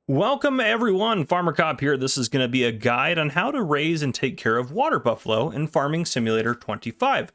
Welcome everyone, Farmer Cop here. This is going to be a guide on how to raise and take care of water buffalo in Farming Simulator 25.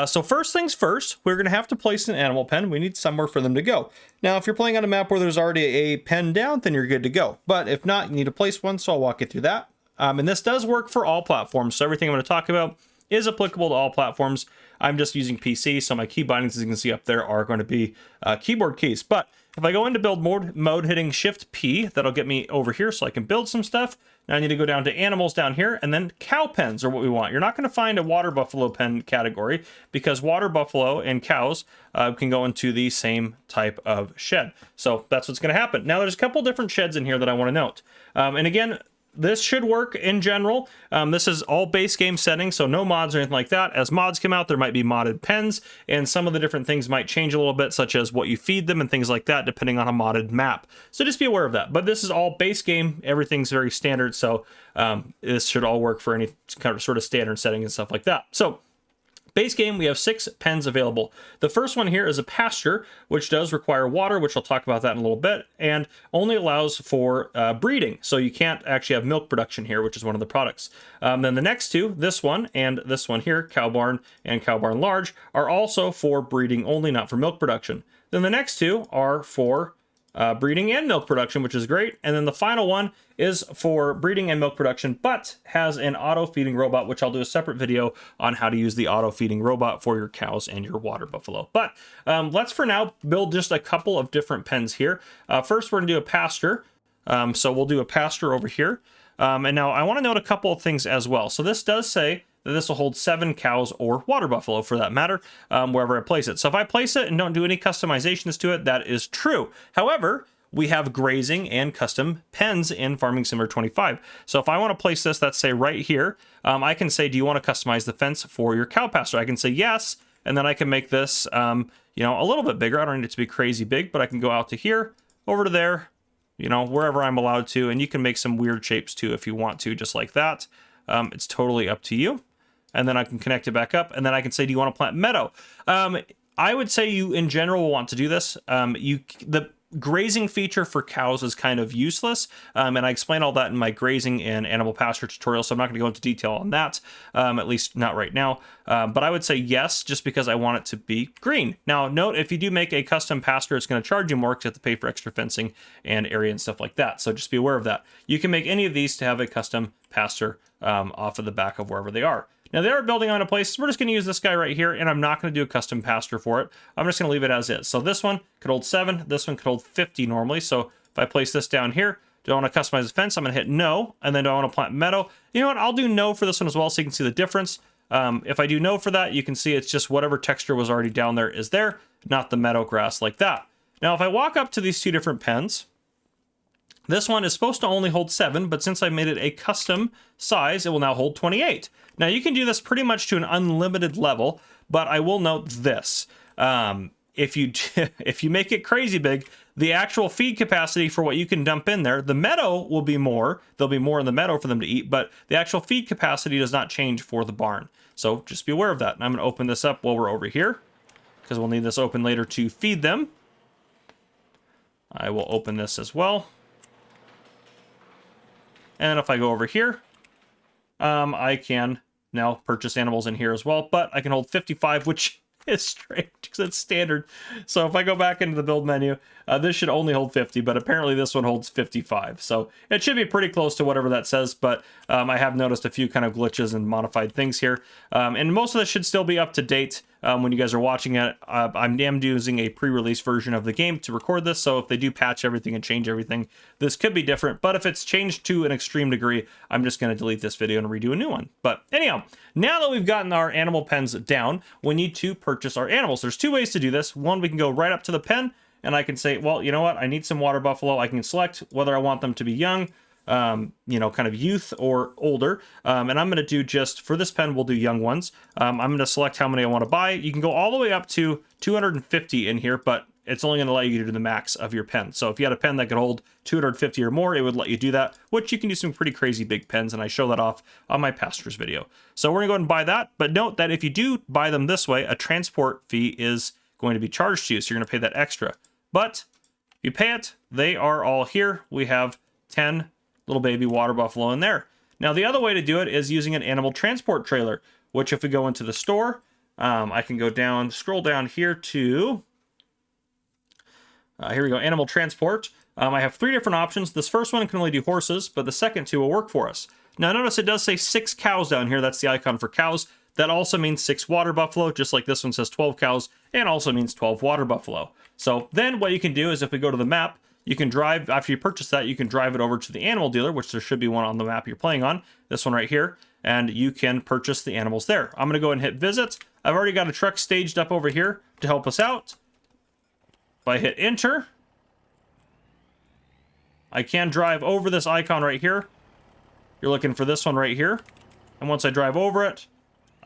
So first things first, we're going to have to place an animal pen. We need somewhere for them to go. Now, if you're playing on a map where there's already a pen down, then you're good to go. But if not, you need to place one, so I'll walk you through that. And this does work for all platforms, so everything I'm going to talk about is applicable to all platforms. I'm just using PC, so my key bindings, as you can see up there, are going to be keyboard keys. But if I go into build mode, hitting Shift P, that'll get me over here so I can build some stuff. Now I need to go down to animals down here, and then cow pens are what we want. You're not going to find a water buffalo pen category because water buffalo and cows can go into the same type of shed. So that's what's going to happen. Now there's a couple different sheds in here that I want to note. And again, this should work in general. This is all base game settings, so no mods or anything like that. As mods come out, there might be modded pens, and some of the different things might change a little bit, such as what you feed them and things like that, depending on a modded map. So just be aware of that. But this is all base game. Everything's very standard, so this should all work for any kind of sort of standard setting and stuff like that. So base game, we have 6 pens available. The first one here is a pasture, which does require water, which I'll talk about that in a little bit, and only allows for breeding. So you can't actually have milk production here, which is one of the products. Then the next two, this one and this one here, cow barn and cow barn large, are also for breeding only, not for milk production. Then the next two are for breeding and milk production, which is great. And then the final one is for breeding and milk production, but has an auto feeding robot, which I'll do a separate video on how to use the auto feeding robot for your cows and your water buffalo. But let's for now build just a couple of different pens here. First, we're gonna do a pasture. So we'll do a pasture over here. And now I want to note a couple of things as well. So this does say that this will hold 7 cows or water buffalo for that matter, wherever I place it. So if I place it and don't do any customizations to it, that is true. However, we have grazing and custom pens in Farming Simulator 25. So if I want to place this, let's say right here, I can say, do you want to customize the fence for your cow pasture? I can say yes, and then I can make this, a little bit bigger. I don't need it to be crazy big, but I can go out to here, over to there, wherever I'm allowed to, and you can make some weird shapes too if you want to, just like that. It's totally up to you. And then I can connect it back up, and then I can say, do you want to plant meadow? I would say you, in general, will want to do this. The grazing feature for cows is kind of useless, and I explain all that in my grazing and animal pasture tutorial, so I'm not going to go into detail on that, at least not right now. But I would say yes, just because I want it to be green. Now, note, if you do make a custom pasture, it's going to charge you more because you have to pay for extra fencing and area and stuff like that, so just be aware of that. You can make any of these to have a custom pasture off of the back of wherever they are. Now they are building on a place. We're just going to use this guy right here, and I'm not going to do a custom pasture for it. I'm just going to leave it as is. So this one could hold 7. This one could hold 50 normally. So if I place this down here, do I want to customize the fence? I'm going to hit no. And then do I want to plant meadow? You know what? I'll do no for this one as well so you can see the difference. If I do no for that, you can see it's just whatever texture was already down there is there, not the meadow grass like that. Now if I walk up to these 2 different pens, this one is supposed to only hold 7, but since I made it a custom size, it will now hold 28. Now you can do this pretty much to an unlimited level, but I will note this. If you make it crazy big, the actual feed capacity for what you can dump in there, the meadow will be more. There'll be more in the meadow for them to eat, but the actual feed capacity does not change for the barn. So just be aware of that. And I'm going to open this up while we're over here, because we'll need this open later to feed them. I will open this as well. And then if I go over here, I can now purchase animals in here as well, but I can hold 55, which is strange because it's standard. So if I go back into the build menu, this should only hold 50, but apparently this one holds 55. So it should be pretty close to whatever that says, but I have noticed a few kind of glitches and modified things here. And most of this should still be up to date when you guys are watching it. I am using a pre-release version of the game to record this, so if they do patch everything and change everything, this could be different. But if it's changed to an extreme degree, I'm just going to delete this video and redo a new one. But anyhow, now that we've gotten our animal pens down, we need to purchase our animals. There's 2 ways to do this. One, we can go right up to the pen, and I can say, well, you know what? I need some water buffalo. I can select whether I want them to be young, kind of youth or older. And I'm going to do just for this pen, we'll do young ones. I'm going to select how many I want to buy. You can go all the way up to 250 in here, but it's only going to allow you to do the max of your pen. So if you had a pen that could hold 250 or more, it would let you do that, which you can do some pretty crazy big pens, and I show that off on my pastures video. So we're going to go ahead and buy that, but note that if you do buy them this way, a transport fee is going to be charged to you, so you're going to pay that extra. But if you pay it, they are all here. We have 10 little baby water buffalo in there. Now, the other way to do it is using an animal transport trailer, which if we go into the store, I can go down, scroll down here to, here we go, animal transport. I have 3 different options. This first one can only do horses, but the second 2 will work for us. Now, notice it does say 6 cows down here. That's the icon for cows. That also means 6 water buffalo, just like this one says 12 cows, and also means 12 water buffalo. So then what you can do is if we go to the map, you can drive, after you purchase that, you can drive it over to the animal dealer, which there should be one on the map you're playing on, this one right here, and you can purchase the animals there. I'm going to go ahead and hit visit. I've already got a truck staged up over here to help us out. If I hit enter, I can drive over this icon right here. You're looking for this one right here. And once I drive over it,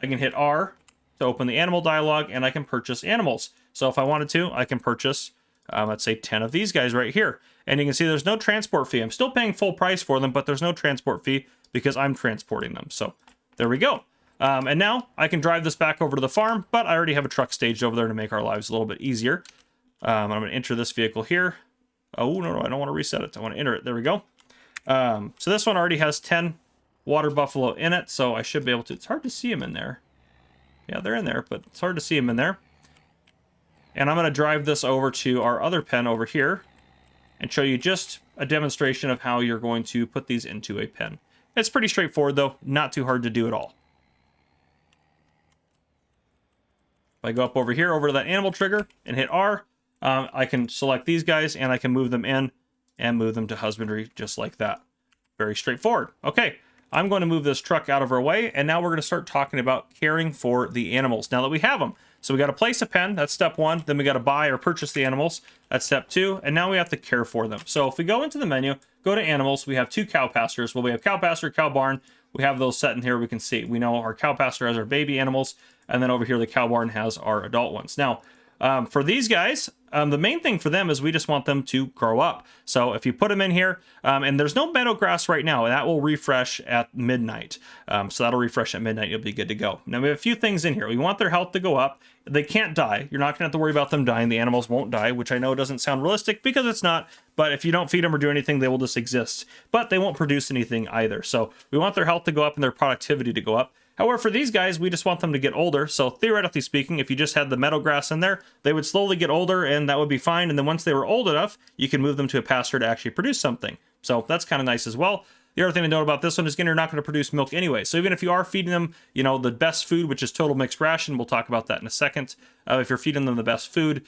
I can hit R to open the animal dialog, and I can purchase animals. So if I wanted to, I can purchase let's say 10 of these guys right here. And you can see there's no transport fee. I'm still paying full price for them, but there's no transport fee because I'm transporting them. So there we go. And now I can drive this back over to the farm, but I already have a truck staged over there to make our lives a little bit easier. I'm going to enter this vehicle here. Oh, no, I don't want to reset it. I want to enter it. There we go. So this one already has 10 water buffalo in it, so I should be able to. It's hard to see them in there. Yeah, they're in there, but it's hard to see them in there. And I'm going to drive this over to our other pen over here and show you just a demonstration of how you're going to put these into a pen. It's pretty straightforward, though. Not too hard to do at all. If I go up over here, over to that animal trigger, and hit R, I can select these guys, and I can move them in and move them to husbandry just like that. Very straightforward. Okay, I'm going to move this truck out of our way, and now we're going to start talking about caring for the animals now that we have them. So we got to place a pen, that's step 1. Then we got to buy or purchase the animals, that's step 2. And now we have to care for them. So if we go into the menu, go to animals, we have 2 cow pastures. Well, we have cow pasture, cow barn. We have those set in here. We can see, we know our cow pasture has our baby animals. And then over here, the cow barn has our adult ones. Now, for these guys, the main thing for them is we just want them to grow up. So if you put them in here, and there's no meadow grass right now, and that will refresh at midnight. So that'll refresh at midnight. You'll be good to go. Now we have a few things in here. We want their health to go up. They can't die. You're not going to have to worry about them dying. The animals won't die, which I know doesn't sound realistic because it's not. But if you don't feed them or do anything, they will just exist. But they won't produce anything either. So we want their health to go up and their productivity to go up. However, for these guys, we just want them to get older. So theoretically speaking, if you just had the meadow grass in there, they would slowly get older and that would be fine. And then once they were old enough, you can move them to a pasture to actually produce something. So that's kind of nice as well. The other thing to note about this one is, again, you're not going to produce milk anyway. So even if you are feeding them, you know, the best food, which is total mixed ration, we'll talk about that in a second. If you're feeding them the best food,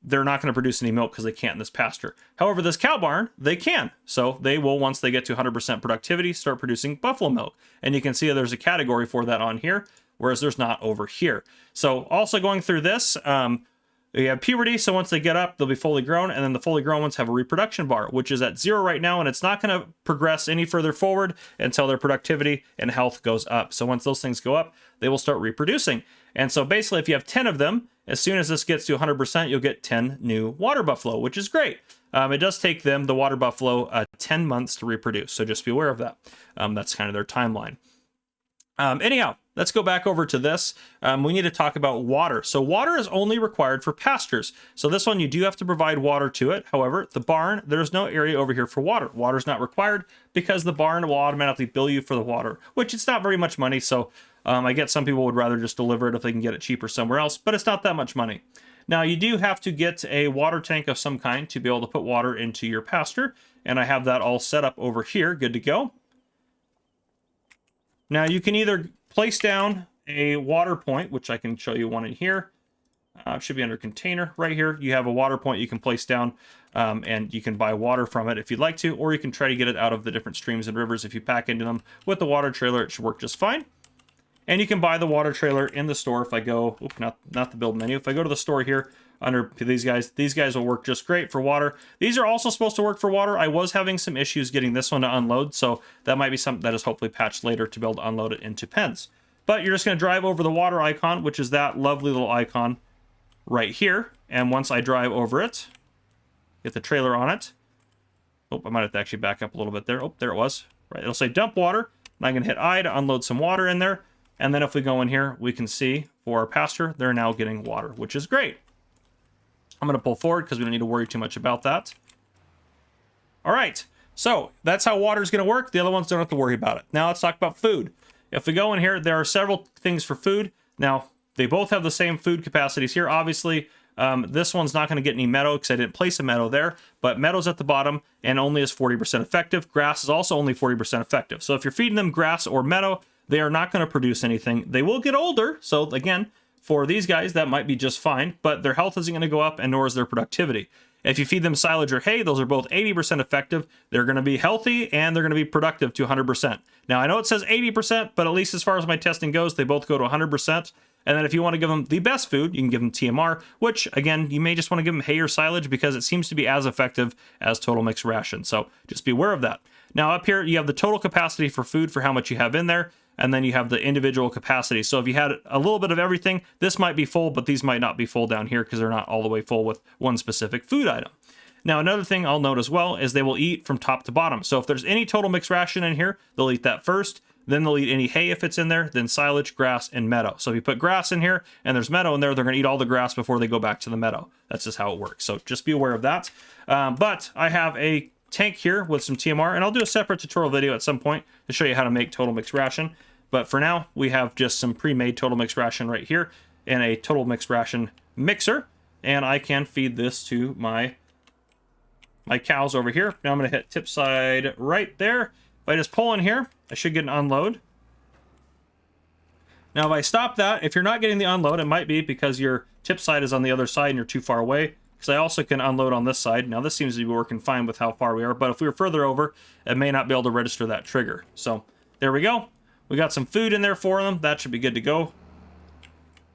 they're not going to produce any milk because they can't in this pasture. However, this cow barn, they can. So they will, once they get to 100% productivity, start producing buffalo milk. And you can see there's a category for that on here, whereas there's not over here. So also going through this, you have puberty, so once they get up, they'll be fully grown, and then the fully grown ones have a reproduction bar, which is at 0 right now, and it's not going to progress any further forward until their productivity and health goes up. So once those things go up, they will start reproducing. And so basically, if you have 10 of them, as soon as this gets to 100%, you'll get 10 new water buffalo, which is great. It does take them, the water buffalo, 10 months to reproduce, so just be aware of that. That's kind of their timeline. Anyhow, let's go back over to this. We need to talk about water. So water is only required for pastures. So this one, you do have to provide water to it. However, the barn, there's no area over here for water. Water is not required because the barn will automatically bill you for the water, which it's not very much money. So I get some people would rather just deliver it if they can get it cheaper somewhere else, but it's not that much money. Now, you do have to get a water tank of some kind to be able to put water into your pasture. And I have that all set up over here, good to go. Now, you can either place down a water point, which I can show you one in here. It should be under container right here. You have a water point you can place down, and you can buy water from it if you'd like to, or you can try to get it out of the different streams and rivers. If you pack into them with the water trailer, it should work just fine. And you can buy the water trailer in the store. If I go, not the build menu. If I go to the store here under these guys will work just great for water. These are also supposed to work for water. I was having some issues getting this one to unload, so that might be something that is hopefully patched later to be able to unload it into pens. But you're just going to drive over the water icon, which is that lovely little icon right here. And once I drive over it, get the trailer on it. Oh, I might have to actually back up a little bit there. Oh, there it was. Right, it'll say dump water. And I can hit I to unload some water in there. And then if we go in here, we can see for our pasture, they're now getting water, which is great. I'm going to pull forward because we don't need to worry too much about that. All right. So that's how water is going to work. The other ones don't have to worry about it. Now let's talk about food. If we go in here, there are several things for food. Now, they both have the same food capacities here. Obviously, this one's not going to get any meadow because I didn't place a meadow there, but meadow's at the bottom and only is 40% effective. Grass is also only 40% effective. So if you're feeding them grass or meadow, they are not going to produce anything. They will get older. So again, for these guys, that might be just fine, but their health isn't going to go up and nor is their productivity. If you feed them silage or hay, those are both 80% effective. They're going to be healthy and they're going to be productive to 100%. Now, I know it says 80%, but at least as far as my testing goes, they both go to 100%. And then if you want to give them the best food, you can give them TMR, which, again, you may just want to give them hay or silage because it seems to be as effective as total mixed ration. So just be aware of that. Now, up here, you have the total capacity for food for how much you have in there. And then you have the individual capacity. So if you had a little bit of everything, this might be full, but these might not be full down here because they're not all the way full with one specific food item. Now, another thing I'll note as well is they will eat from top to bottom. So if there's any total mixed ration in here, they'll eat that first. Then they'll eat any hay if it's in there, then silage, grass, and meadow. So if you put grass in here and there's meadow in there, they're going to eat all the grass before they go back to the meadow. That's just how it works. So just be aware of that. But I have a tank here with some TMR, and I'll do a separate tutorial video at some point to show you how to make total mixed ration. But for now, we have just some pre-made total mixed ration right here and a total mixed ration mixer. And I can feed this to my cows over here. Now I'm going to hit tip side right there. If I just pull in here, I should get an unload. Now if I stop that, if you're not getting the unload, it might be because your tip side is on the other side and you're too far away. Because I also can unload on this side. Now this seems to be working fine with how far we are, but if we were further over, it may not be able to register that trigger. So there we go. We got some food in there for them. That should be good to go.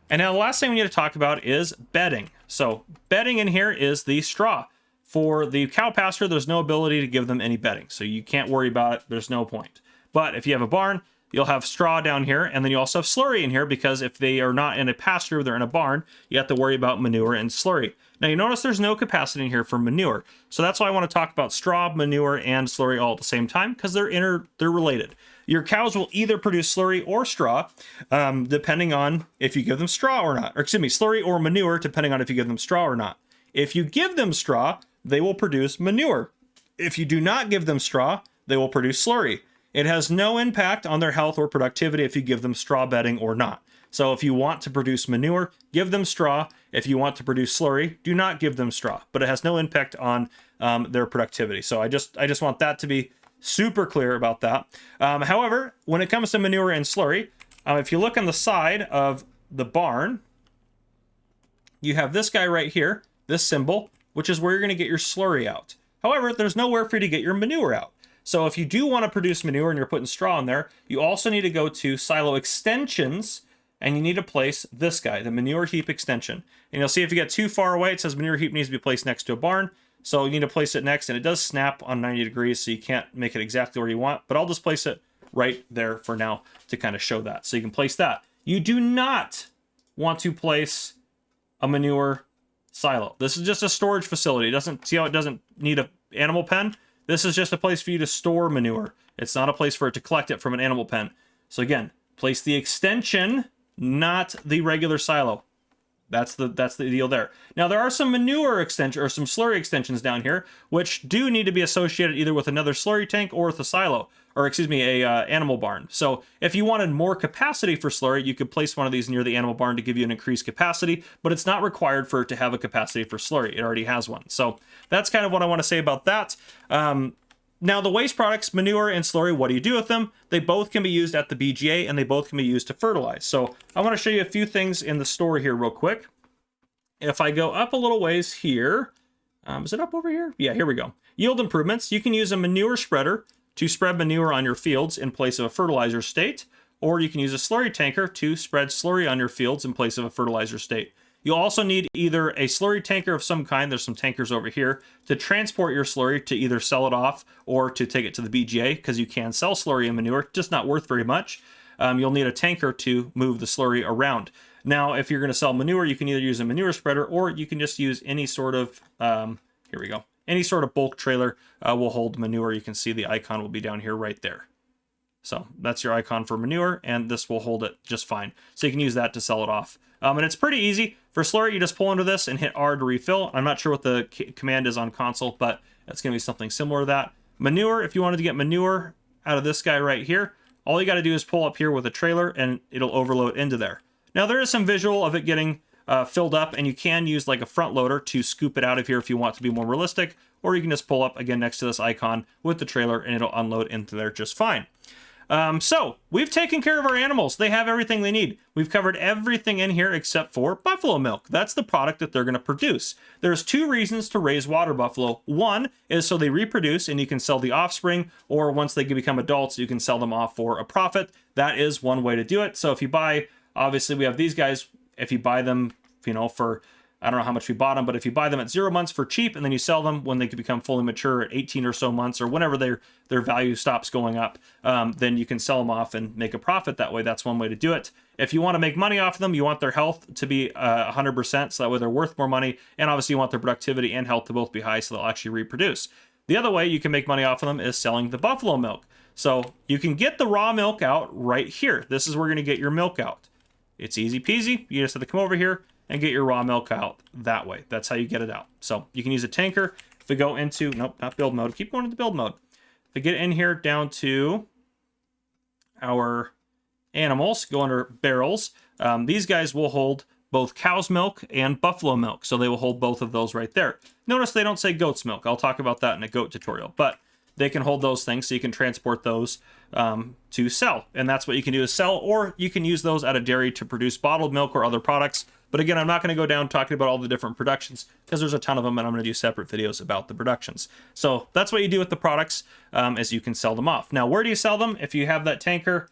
And now the last thing we need to talk about is bedding. So bedding in here is the straw. For the cow pasture, there's no ability to give them any bedding. So you can't worry about it. There's no point. But if you have a barn, you'll have straw down here. And then you also have slurry in here because if they are not in a pasture, they're in a barn, you have to worry about manure and slurry. Now you notice there's no capacity in here for manure. So that's why I want to talk about straw, manure, and slurry all at the same time because they're related. Your cows will either produce slurry or straw, depending on if you give them straw or not. Or excuse me, slurry or manure, depending on if you give them straw or not. If you give them straw, they will produce manure. If you do not give them straw, they will produce slurry. It has no impact on their health or productivity if you give them straw bedding or not. So if you want to produce manure, give them straw. If you want to produce slurry, do not give them straw. But it has no impact on their productivity. So I just want that to be super clear about that. However, when it comes to manure and slurry, if you look on the side of the barn, you have this guy right here, this symbol, which is where you're going to get your slurry out. However, there's nowhere for you to get your manure out. So if you do want to produce manure and you're putting straw in there, you also need to go to silo extensions and you need to place this guy, the manure heap extension. And you'll see if you get too far away, it says manure heap needs to be placed next to a barn. So you need to place it next, and it does snap on 90 degrees, so you can't make it exactly where you want, but I'll just place it right there for now to kind of show that. So you can place that. You do not want to place a manure silo. This is just a storage facility. See how it doesn't need an animal pen? This is just a place for you to store manure. It's not a place for it to collect it from an animal pen. So again, place the extension, not the regular silo. That's the deal there. Now there are some manure extension or some slurry extensions down here, which do need to be associated either with another slurry tank or with a silo, or excuse me, a animal barn. So if you wanted more capacity for slurry, you could place one of these near the animal barn to give you an increased capacity, but it's not required for it to have a capacity for slurry. It already has one. So that's kind of what I want to say about that. Now the waste products, manure and slurry, what do you do with them? They both can be used at the BGA and they both can be used to fertilize. So I want to show you a few things in the store here real quick. If I go up a little ways here, is it up over here? Yeah, here we go. Yield improvements. You can use a manure spreader to spread manure on your fields in place of a fertilizer state, or you can use a slurry tanker to spread slurry on your fields in place of a fertilizer state. You'll also need either a slurry tanker of some kind, there's some tankers over here, to transport your slurry to either sell it off or to take it to the BGA, because you can sell slurry and manure, just not worth very much. You'll need a tanker to move the slurry around. Now, if you're going to sell manure, you can either use a manure spreader or you can just use any sort of, here we go, any sort of bulk trailer will hold manure. You can see the icon will be down here right there. So that's your icon for manure, and this will hold it just fine. So you can use that to sell it off. And it's pretty easy. For slurry, you just pull into this and hit R to refill. I'm not sure what the command is on console, but it's going to be something similar to that. Manure, if you wanted to get manure out of this guy right here, all you got to do is pull up here with a trailer and it'll overload into there. Now there is some visual of it getting filled up, and you can use like a front loader to scoop it out of here if you want to be more realistic, or you can just pull up again next to this icon with the trailer and it'll unload into there just fine. So we've taken care of our animals. They have everything they need. We've covered everything in here except for buffalo milk. That's the product that they're going to produce. There's two reasons to raise water buffalo. One is so they reproduce and you can sell the offspring, or once they become adults, you can sell them off for a profit. That is one way to do it. So if you buy, obviously we have these guys, if you buy them, you know, for, I don't know how much we bought them, but if you buy them at 0 months for cheap and then you sell them when they can become fully mature at 18 or so months, or whenever their value stops going up, then you can sell them off and make a profit that way. That's one way to do it. If you want to make money off of them, you want their health to be 100%, so that way they're worth more money, and obviously you want their productivity and health to both be high so they'll actually reproduce. The other way you can make money off of them is selling the buffalo milk. So you can get the raw milk out right here. This is where you're going to get your milk out. It's easy peasy. You just have to come over here and get your raw milk out that way. That's how you get it out. So you can use a tanker. If we go into, nope, not build mode. Keep going to the build mode. If we get in here down to our animals, go under barrels. These guys will hold both cow's milk and buffalo milk. So they will hold both of those right there. Notice they don't say goat's milk. I'll talk about that in a goat tutorial. But they can hold those things, so you can transport those to sell. And that's what you can do is sell, or you can use those at a dairy to produce bottled milk or other products. But again, I'm not going to go down talking about all the different productions because there's a ton of them, and I'm going to do separate videos about the productions. So that's what you do with the products, is you can sell them off. Now, where do you sell them? If you have that tanker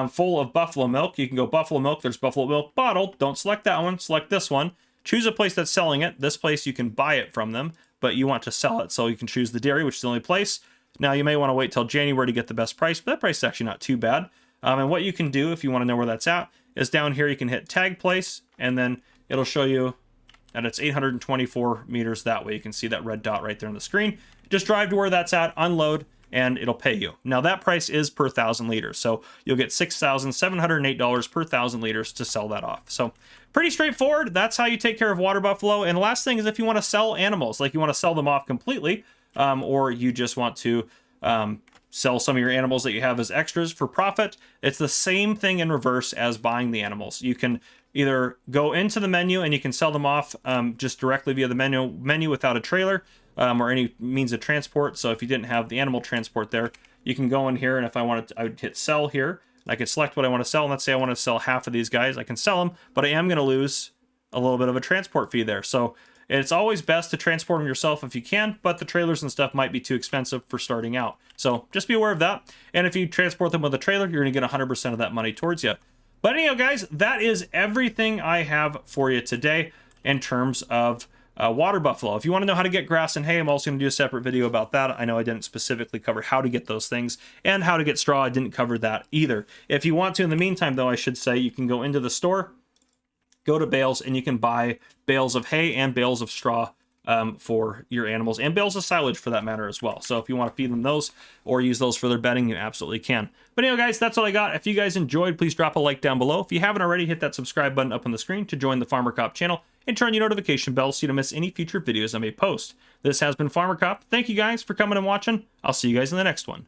full of buffalo milk, you can go buffalo milk. There's buffalo milk bottled. Don't select that one. Select this one. Choose a place that's selling it. This place, you can buy it from them, but you want to sell it. So you can choose the dairy, which is the only place. Now, you may want to wait till January to get the best price, but that price is actually not too bad. And what you can do, if you want to know where that's at, is down here you can hit tag place, and then it'll show you that it's 824 meters that way. You can see that red dot right there on the screen. Just drive to where that's at, unload, and it'll pay you. Now, that price is per 1,000 liters, so you'll get $6,708 per 1,000 liters to sell that off. So pretty straightforward. That's how you take care of water buffalo. And the last thing is if you want to sell animals, like you want to sell them off completely, or you just want to sell some of your animals that you have as extras for profit, it's the same thing in reverse as buying the animals. You can either go into the menu and you can sell them off just directly via the menu without a trailer or any means of transport. So if you didn't have the animal transport there, you can go in here, and if I wanted to, I would hit sell here. I could select what I want to sell, and let's say I want to sell half of these guys. I can sell them, but I am going to lose a little bit of a transport fee there. So it's always best to transport them yourself if you can, but the trailers and stuff might be too expensive for starting out. So just be aware of that. And if you transport them with a trailer, you're going to get 100% of that money towards you. But anyhow, guys, that is everything I have for you today in terms of water buffalo. If you want to know how to get grass and hay, I'm also going to do a separate video about that. I know I didn't specifically cover how to get those things, and how to get straw. I didn't cover that either. If you want to, in the meantime, though, I should say, you can go into the store, go to bales, and you can buy bales of hay and bales of straw for your animals, and bales of silage for that matter as well. So if you want to feed them those or use those for their bedding, you absolutely can. But anyway, guys, that's all I got. If you guys enjoyed, please drop a like down below. If you haven't already, hit that subscribe button up on the screen to join the Farmer Cop channel, and turn your notification bell so you don't miss any future videos I may post. This has been Farmer Cop. Thank you guys for coming and watching. I'll see you guys in the next one.